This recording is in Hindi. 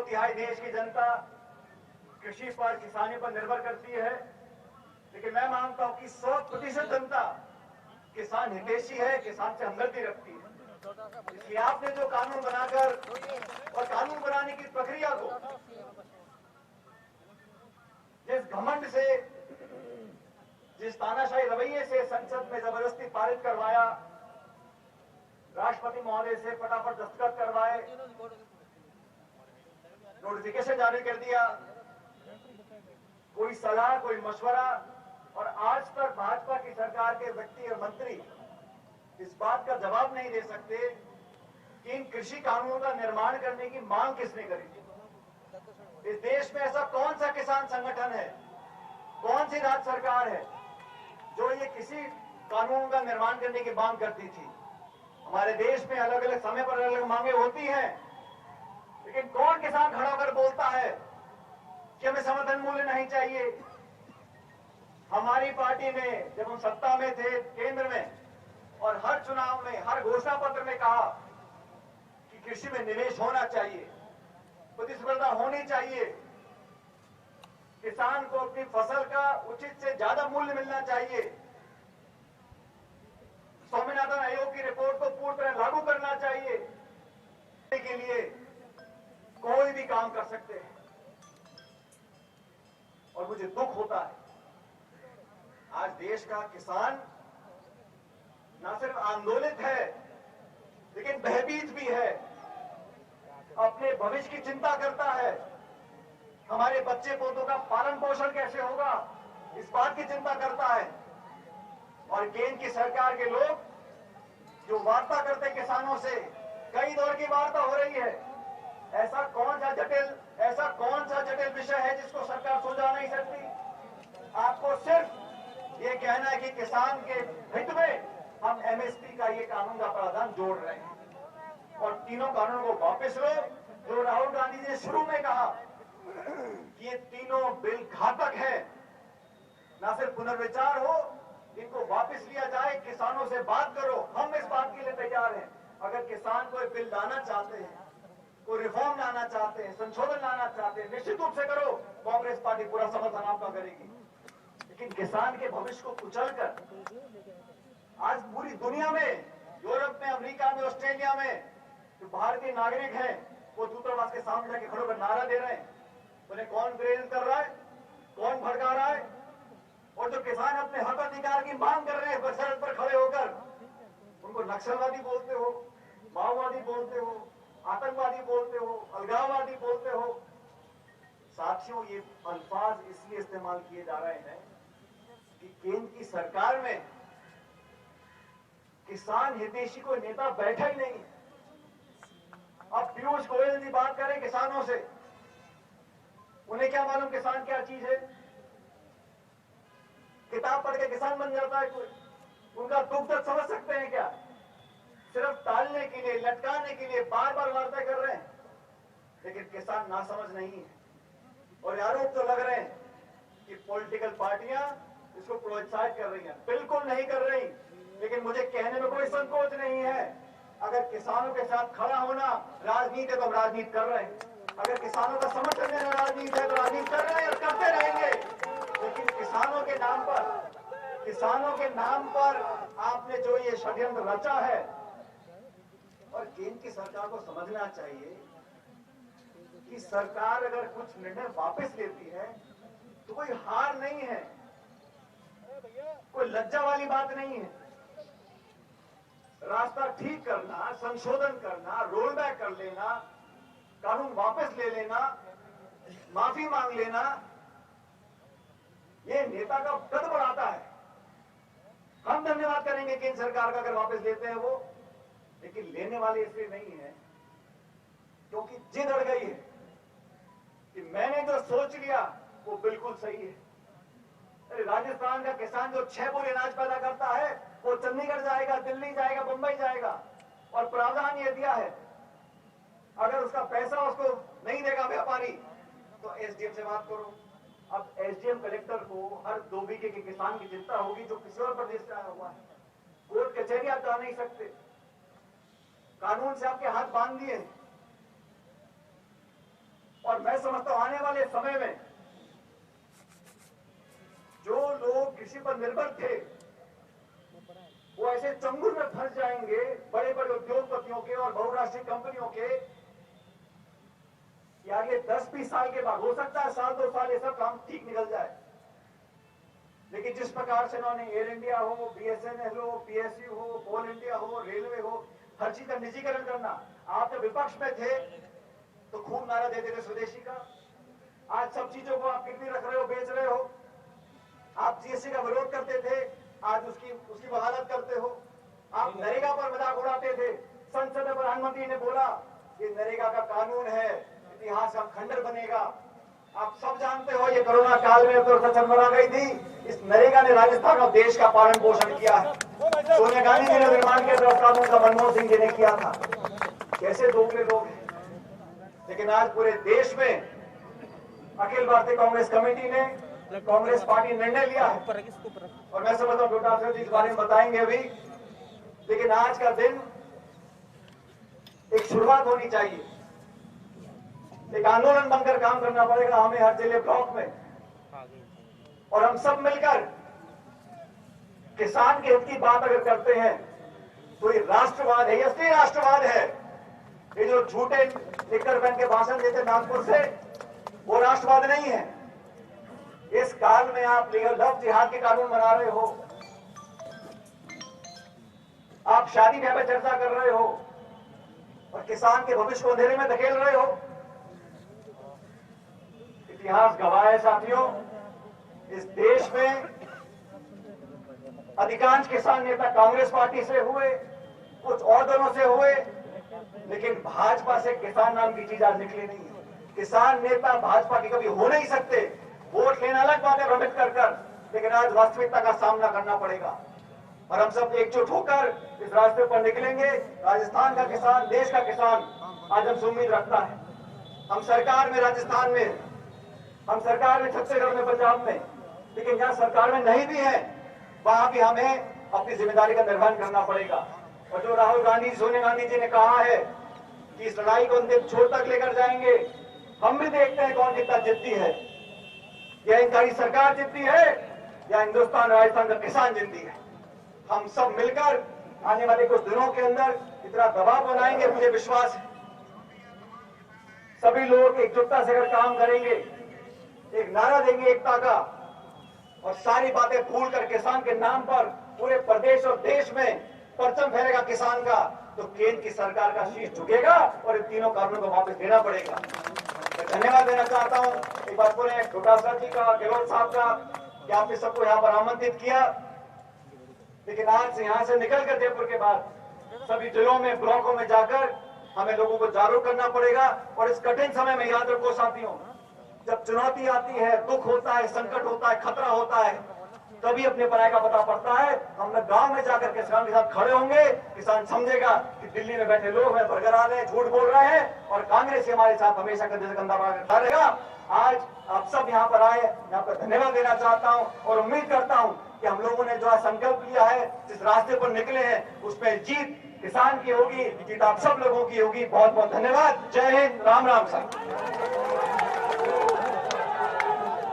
तिहाई देश की जनता कृषि पर, किसानी पर निर्भर करती है, लेकिन मैं मानता हूं कि 100% जनता किसान हितैषी है, किसान से हमदर्दी रखती है। इसलिए आपने जो कानून बनाकर और कानून बनाने की प्रक्रिया को जिस घमंड से, जिस तानाशाही रवैये से संसद में जबरदस्ती पारित करवाया, राष्ट्रपति महोदय से फटाफट दस्तखत करवाए, नोटिफिकेशन जारी कर दिया, कोई सलाह, कोई मशवरा, और आज तक भाजपा की सरकार के व्यक्ति और मंत्री इस बात का जवाब नहीं दे सकते कि इन कृषि कानूनों का निर्माण करने की मांग किसने करी थी। इस देश में ऐसा कौन सा किसान संगठन है, कौन सी राज्य सरकार है जो ये किसी कानून का निर्माण करने की मांग करती थी। हमारे देश में अलग अलग समय पर अलग अलग मांगे होती हैं, लेकिन कौन किसान खड़ा होकर बोलता है कि हमें समर्थन मूल्य नहीं चाहिए। हमारी पार्टी ने जब हम सत्ता में थे केंद्र में, और हर चुनाव में, हर घोषणा पत्र में कहा कि कृषि में निवेश होना चाहिए, प्रतिस्पर्धा होनी चाहिए, किसान को अपनी फसल का उचित से ज्यादा मूल्य मिलना चाहिए, स्वामीनाथन आयोग की रिपोर्ट को पूरी तरह लागू करना चाहिए, के लिए कोई भी काम कर सकते हैं। और मुझे दुख होता है आज देश का किसान न सिर्फ आंदोलित है, लेकिन भयभीत भी है, अपने भविष्य की चिंता करता है। हमारे बच्चे पोतों का पालन पोषण कैसे होगा, इस बात की चिंता करता है। और केंद्र की सरकार के लोग जो वार्ता करते किसानों से, कई दौर की वार्ता हो रही है। ऐसा कौन सा जटिल विषय है जिसको सरकार सुलझा नहीं सकती। आपको सिर्फ ये कहना है कि किसान के हित में हम एमएसपी का ये कानून का प्रावधान जोड़ रहे हैं, और तीनों कानूनों को वापस लो। जो राहुल गांधी जी ने शुरू में कहा कि ये तीनों बिल घातक है, ना सिर्फ पुनर्विचार हो, इनको वापस लिया जाए, किसानों से बात करो। हम इस बात के लिए तैयार हैं। अगर किसान कोई बिल लाना चाहते हैं, कोई रिफॉर्म लाना चाहते हैं, संशोधन लाना चाहते हैं, निश्चित रूप से करो, कांग्रेस पार्टी पूरा समर्थन आपका करेगी। लेकिन किसान के भविष्य को कुचलकर आज पूरी दुनिया में, यूरोप में, अमेरिका में, ऑस्ट्रेलिया में जो भारतीय नागरिक हैं वो दूतावास के सामने जाके खड़े होकर नारा दे रहे हैं। उन्हें कौन प्रेरित कर रहा है, कौन भड़का रहा है? और जो किसान अपने हक अधिकार की मांग कर रहे हैं सड़क पर खड़े होकर, उनको नक्सलवादी बोलते हो, माओवादी बोलते हो, आतंकवादी बोलते हो, अलगाववादी बोलते हो। साथियों, ये अल्फाज इसलिए इस्तेमाल किए जा रहे हैं कि केंद्र की सरकार में किसान हितैषी कोई नेता बैठा ही नहीं। अब पीयूष गोयल जी बात करें किसानों से, उन्हें क्या मालूम किसान क्या चीज है? किताब पढ़ के किसान बन जाता है कोई? उनका दुख दर्द समझ सकते हैं क्या? सिर्फ टालने के लिए, लटकाने के लिए बार बार वार्ता कर रहे हैं, लेकिन किसान नासमझ नहीं है। और आरोप तो लग रहे हैं कि पॉलिटिकल पार्टियां इसको प्रोत्साहित कर रही हैं। बिल्कुल नहीं कर रही, लेकिन मुझे कहने में कोई संकोच नहीं है। अगर किसानों के साथ खड़ा होना राजनीति है तो हम राजनीति कर रहे हैं। अगर किसानों का समर्थन देना राजनीति है तो राजनीति कर रहे हैं और करते रहेंगे। लेकिन किसानों के नाम पर आपने जो ये षड्यंत्र रचा है, और केंद्र की सरकार को समझना चाहिए कि सरकार अगर कुछ निर्णय वापस लेती है तो कोई हार नहीं है, कोई लज्जा वाली बात नहीं है। रास्ता ठीक करना, संशोधन करना, रोल बैक कर लेना, कानून वापस ले लेना, माफी मांग लेना, ये नेता का कद बढ़ाता है। हम धन्यवाद करेंगे केंद्र सरकार का अगर वापस लेते हैं वो, लेकिन लेने वाले इसलिए नहीं है क्योंकि जिद अड़ गई है कि मैंने जो सोच लिया वो बिल्कुल सही है। अरे राजस्थान का किसान जो 6 बोरी अनाज पैदा करता है वो चंडीगढ़ जाएगा, दिल्ली जाएगा, मुंबई जाएगा, और प्रावधान ये दिया है अगर उसका पैसा उसको नहीं देगा व्यापारी तो एसडीएम से बात करो। अब एसडीएम कलेक्टर को हर 2 बीघे के किसान की चिंता होगी जो किसी और प्रदेश से आया हुआ है। कोर्ट कचहरी आप जा नहीं सकते, कानून से आपके हाथ बांध दिए, समझता हूं आने वाले समय में जो लोग कृषि पर निर्भर थे वो ऐसे चंगुल में फंस जाएंगे बड़े बड़े उद्योगपतियों के और बहुराष्ट्रीय कंपनियों के। यार ये 10-20 साल के बाद हो सकता है, साल 2 साल ये सब काम ठीक निकल जाए, लेकिन जिस प्रकार से इन्होंने एयर इंडिया हो, BSNL हो, PSU हो, कोल इंडिया हो, रेलवे हो, हर चीज का निजीकरण करना। आप जब विपक्ष में थे तो खूब नारा देते थे स्वदेशी का। आज सब चीजों को आप गिरवी रख रहे हो, बेच रहे हो। आप GST का विरोध करते थे, आज उसकी वकालत करते हो। आप नरेगा पर मजाक उड़ाते थे, संसद में प्रधानमंत्री ने बोला कि नरेगा का कानून है, इतिहास का खंडर बनेगा। आप सब जानते हो ये कोरोना काल में तो चरमरा गई थी। इस नरेगा ने राजस्थान और देश का पालन पोषण किया है। सोनिया गांधी जी ने निर्माण किया था, कानून का मनमोहन सिंह जी ने किया था। कैसे दोगले लोग हैं। लेकिन आज पूरे देश में अखिल भारतीय कांग्रेस कमेटी ने, कांग्रेस पार्टी निर्णय लिया है और मैं समझता हूं डॉक्टर जी इस बारे में बताएंगे अभी। लेकिन आज का दिन एक शुरुआत होनी चाहिए, एक आंदोलन बनकर काम करना पड़ेगा हमें हर जिले ब्लॉक में, और हम सब मिलकर किसान के हित की बात अगर करते हैं तो ये राष्ट्रवाद है, ये असली राष्ट्रवाद है। ये जो झूठे निक्कर पहन के भाषण देते नागपुर से, वो राष्ट्रवाद नहीं है। इस काल में आप लीगल लव जिहाद के कानून बना रहे हो, आप शादी ब्याह में चर्चा कर रहे हो और किसान के भविष्य को अंधेरे में धकेल रहे हो। इतिहास गवाह है साथियों, इस देश में अधिकांश किसान नेता कांग्रेस पार्टी से हुए, कुछ और दलों से हुए, लेकिन भाजपा से किसान नाम की चीज आज निकली नहीं है। किसान नेता भाजपा के कभी हो नहीं सकते। वोट लेना अलग बात है भ्रमित कर, लेकिन आज वास्तविकता का सामना करना पड़ेगा और हम सब एकजुट होकर इस रास्ते पर निकलेंगे। राजस्थान का किसान, देश का किसान आज हमसे उम्मीद रखता है। हम सरकार में राजस्थान में, हम सरकार में छत्तीसगढ़ में, पंजाब में, लेकिन जहां सरकार में नहीं भी है वहां भी हमें अपनी जिम्मेदारी का निर्वहन करना पड़ेगा। और जो राहुल गांधी, सोनिया गांधी जी ने कहा है कि इस लड़ाई को अंतिम छोर तक लेकर जाएंगे, हम भी देखते हैं कौन कितना जिद्दी है। या इनकारी सरकार जिद्दी है या हिंदुस्तान राजस्थान का किसान जिद्दी है। हम सब मिलकर आने वाले कुछ दिनों के अंदर इतना दबाव बनाएंगे, मुझे विश्वास है सभी लोग एकजुटता से अगर काम करेंगे, एक नारा देंगे एकता का और सारी बातें भूलकर किसान के नाम पर पूरे प्रदेश और देश में परचम फहरेगा किसान का, तो केंद्र की सरकार का शीश झुकेगा और इन तीनों कानूनों को वापस देना पड़ेगा। मैं धन्यवाद देना चाहता हूं एक बार पूरे डोटासरा जी का, गहलोत साहब का, कि आपने सबको यहाँ पर आमंत्रित किया। लेकिन आज यहाँ से निकलकर जयपुर के बाद सभी जिलों में, ब्लॉकों में जाकर हमें लोगों को जागरूक करना पड़ेगा। और इस कठिन समय में याद रखो साथियों, जब चुनौती आती है, दुख होता है, संकट होता है, खतरा होता है, तभी अपने पराये का पता पड़ता है। हम लोग गांव में जाकर किसान के साथ खड़े होंगे, किसान समझेगा कि दिल्ली में बैठे लोग हैं बरकरार हैं, झूठ बोल रहे हैं और कांग्रेस हमारे साथ हमेशा कंधे से कंधा खड़ा रहेगा। आज आप सब यहाँ पर आए, मैं आपका धन्यवाद देना चाहता हूँ और उम्मीद करता हूँ कि हम लोगों ने जो संकल्प लिया है, जिस रास्ते पर निकले हैं, उसमें जीत किसान की होगी, जीत आप सब लोगों की होगी। बहुत बहुत धन्यवाद। जय हिंद, राम राम साहब।